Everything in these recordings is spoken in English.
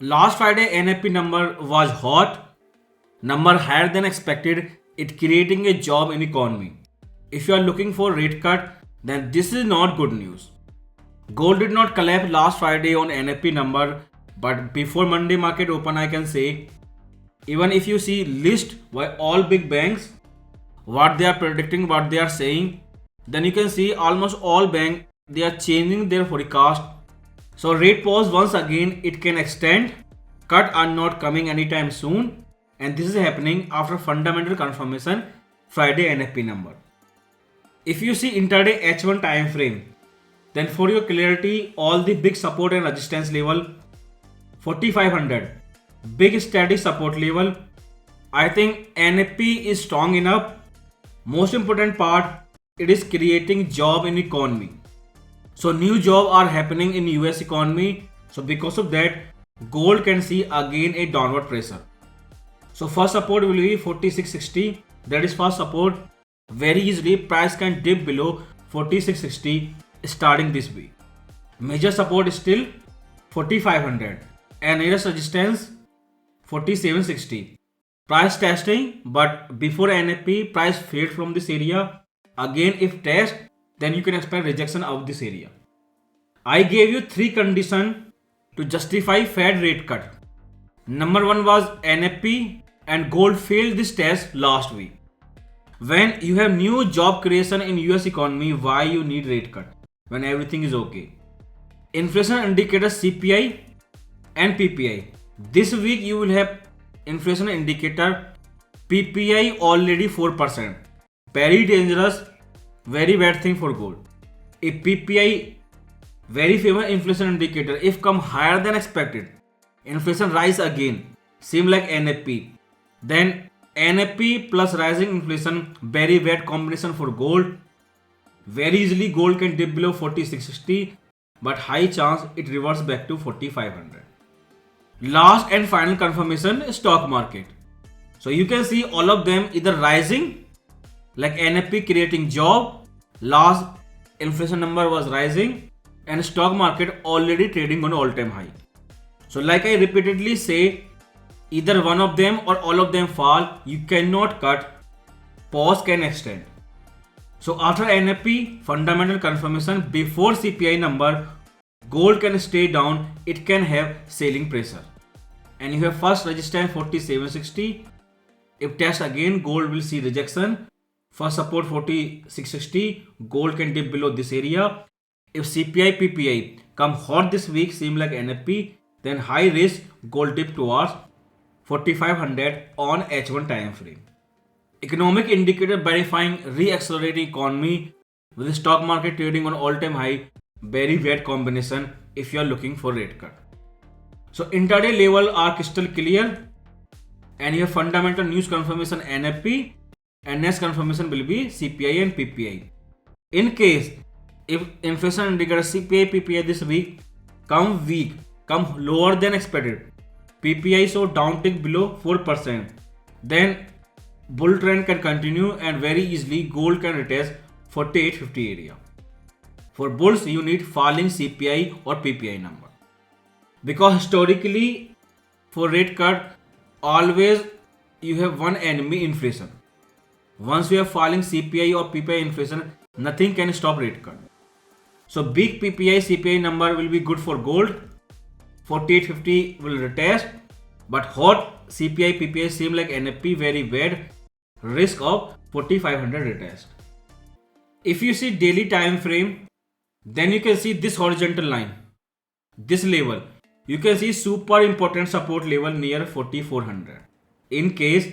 Last Friday NFP number was hot, number higher than expected, it creating a job in economy. If you are looking for rate cut, then this is not good news. Gold did not collapse last Friday on NFP number, but before Monday market open, I can say, even if you see list by all big banks, what they are predicting, what they are saying, then you can see almost all bank they are changing their forecast. So rate pause once again, it can extend. Cut are not coming anytime soon, and this is happening after fundamental confirmation Friday NFP number. If you see intraday H1 time frame, then for your clarity, all the big support and resistance level 4500, big steady support level. I think NFP is strong enough. Most important part, it is creating job in economy. So new job are happening in US economy. So because of that, gold can see again a downward pressure. So first support will be 4660. That is first support. Very easily price can dip below 4660 starting this week. Major support is still 4500 and nearest resistance 4760. Price testing, but before NFP price fade from this area. Again if test, then you can expect rejection of this area. I gave you three conditions to justify Fed rate cut. Number one was NFP and gold failed this test last week. When you have new job creation in US economy, why you need rate cut when everything is okay? Inflation indicators CPI and PPI. This week you will have inflation indicator PPI already 4%. Very dangerous, very bad thing for gold. If PPI, very famous inflation indicator, if come higher than expected, inflation rise again, seem like NFP. Then NFP plus rising inflation, very bad combination for gold. Very easily gold can dip below 4660, but high chance it reverts back to 4500. Last and final confirmation, stock market. So you can see all of them either rising, like NFP creating job, last inflation number was rising, and stock market already trading on all-time high. So like I repeatedly say, either one of them or all of them fall, you cannot cut, pause can extend. So after NFP fundamental confirmation before CPI number, gold can stay down, it can have selling pressure. And you have first resistance 4760. If test again, gold will see rejection. First support 4660, gold can dip below this area. If CPI PPI come hot this week, seem like NFP, then high risk gold dip towards 4500 on H1 time frame. Economic indicator verifying re-accelerating economy with the stock market trading on all-time high, very bad combination if you are looking for rate cut. So intraday level are crystal clear, and your fundamental news confirmation NFP, and next confirmation will be CPI and PPI. In case if inflation indicator CPI PPI this week come weak, come lower than expected, PPI so downtick below 4%, then bull trend can continue and very easily gold can retest 4850 area. For bulls you need falling CPI or PPI number, because historically for rate cut always you have one enemy, inflation. Once you have falling CPI or PPI inflation, nothing can stop rate cut. So big PPI CPI number will be good for gold. 4850 will retest, but hot CPI PPI seem like NFP, very bad, risk of 4500 retest. If you see daily time frame, then you can see this horizontal line, this level. You can see super important support level near 4400. In case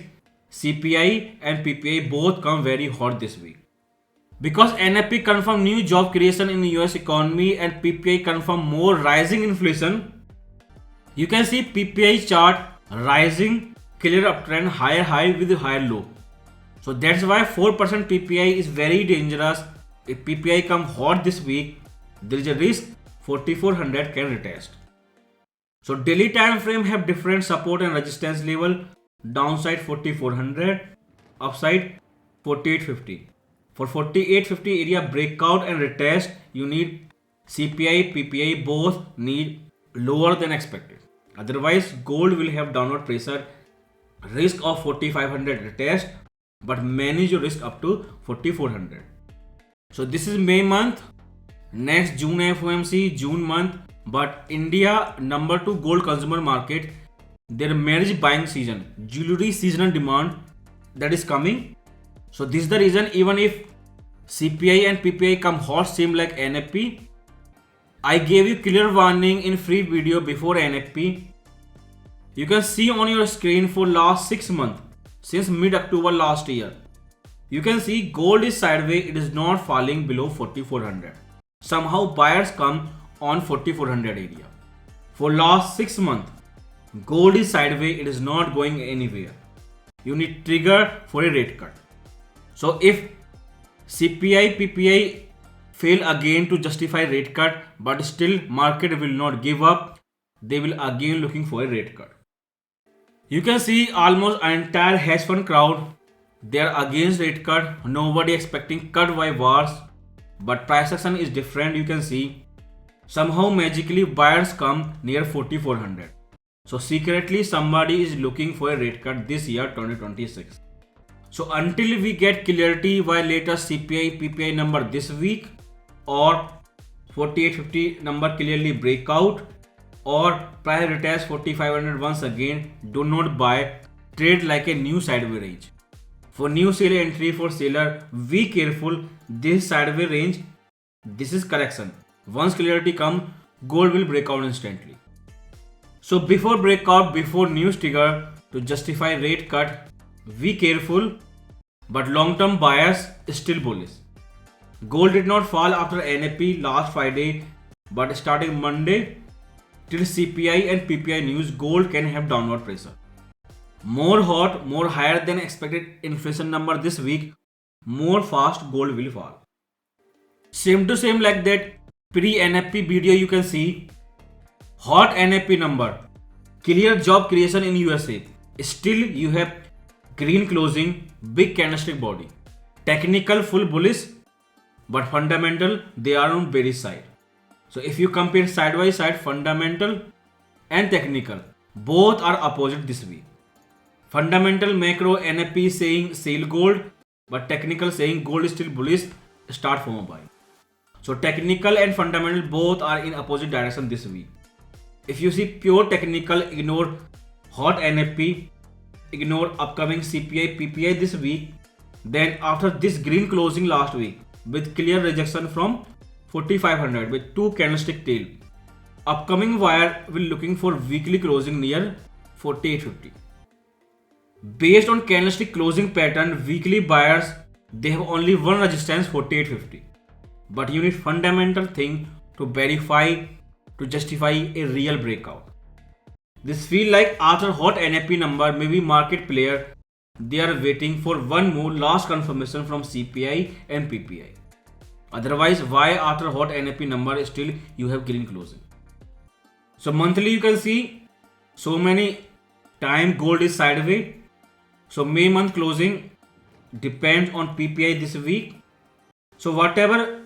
CPI and PPI both come very hot this week. Because NFP confirm new job creation in the US economy and PPI confirm more rising inflation, you can see PPI chart rising, clear uptrend, higher high with higher low. So that's why 4% PPI is very dangerous. If PPI come hot this week, there is a risk 4400 can retest. So daily time frame have different support and resistance level. Downside 4400, upside 4850. For 4850 area breakout and retest, you need CPI, PPI both need lower than expected. Otherwise, gold will have downward pressure, risk of 4500 retest, but manage your risk up to 4400. So this is May month. Next June FOMC, June month. But India number 2 gold consumer market, their marriage buying season, jewelry seasonal demand that is coming. So this is the reason even if CPI and PPI come hot same like NFP, I gave you clear warning in free video before NFP. You can see on your screen for last 6 months since mid-October last year. You can see gold is sideways, it is not falling below 4400. Somehow buyers come on 4400 area. For last 6 months, gold is sideways, it is not going anywhere. You need trigger for a rate cut. So if CPI, PPI fail again to justify rate cut, but still market will not give up, they will again looking for a rate cut. You can see almost entire hedge fund crowd, they are against rate cut, nobody expecting cut by wars, but price action is different. You can see somehow magically buyers come near 4400. So secretly somebody is looking for a rate cut this year 2026. So until we get clarity why latest CPI PPI number this week or 4850 number clearly break out or price retest 4500 once again, do not buy, trade like a new sideways range. For new seller entry, for seller, be careful, this sideways range, this is correction. Once clarity come, gold will break out instantly. So before breakout, before news trigger to justify rate cut, be careful, but long-term buyers still bullish. Gold did not fall after NFP last Friday, but starting Monday till CPI and PPI news, gold can have downward pressure. More hot, more higher than expected inflation number this week, more fast gold will fall. Same to same like that pre-NFP video you can see, hot NFP number, clear job creation in USA. Still you have green closing, big candlestick body. Technical full bullish, but fundamental they are on bearish side. So if you compare side by side, fundamental and technical, both are opposite this week. Fundamental macro NFP saying sell gold, but technical saying gold is still bullish, start from a buy. So technical and fundamental both are in opposite direction this week. If you see pure technical, ignore hot NFP, ignore upcoming CPI, PPI this week, then after this green closing last week with clear rejection from 4500 with 2 candlestick tail, upcoming wire will looking for weekly closing near 4850. Based on candlestick closing pattern, weekly buyers, they have only one resistance 4850. But you need fundamental thing to verify, to justify a real breakout. This feel like after hot NFP number, maybe market player, they are waiting for one more last confirmation from CPI and PPI. Otherwise, why after hot NFP number still you have green closing? So monthly you can see so many time gold is sideways. So May month closing depends on PPI this week. So whatever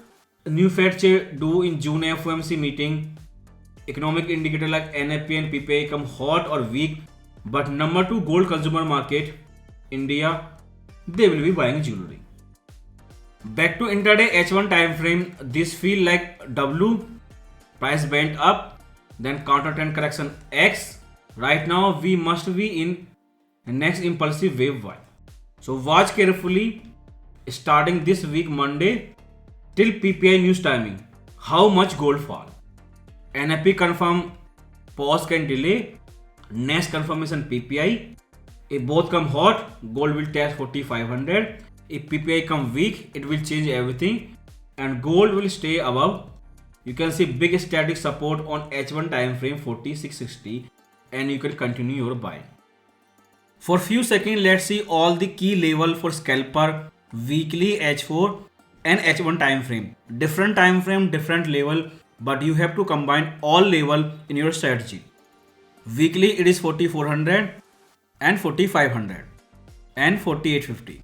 new Fed chair do in June FOMC meeting, economic indicator like NFP and PPI come hot or weak, but number 2 gold consumer market, India, they will be buying jewelry. Back to intraday H1 time frame, this feel like W, price went up, then counter trend correction X. Right now we must be in next impulsive wave Y. So watch carefully starting this week Monday till PPI news timing, how much gold fall. NFP confirm, pause can delay, next confirmation PPI. If both come hot, gold will test 4500. If PPI come weak, it will change everything and gold will stay above. You can see big static support on H1 time frame 4660 and you can continue your buy. For few seconds, let's see all the key level for scalper, weekly, H4 and H1 time frame. Different time frame, different level, but you have to combine all level in your strategy. Weekly it is 4400 and 4500 and 4850.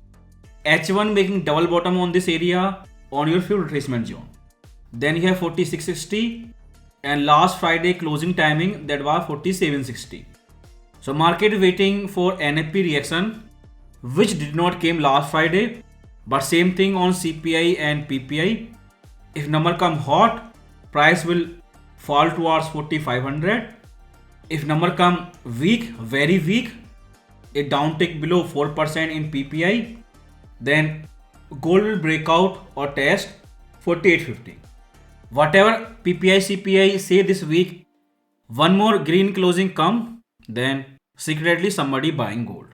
H1 making double bottom on this area on your few retracement zone. Then you have 4660 and last Friday closing timing that was 47.60. So market waiting for NFP reaction, which did not came last Friday, but same thing on CPI and PPI. If number come hot, price will fall towards 4500. If number come weak, very weak, a downtick below 4% in PPI, then gold will break out or test 4850. Whatever PPI CPI say this week, one more green closing come, then secretly somebody buying gold.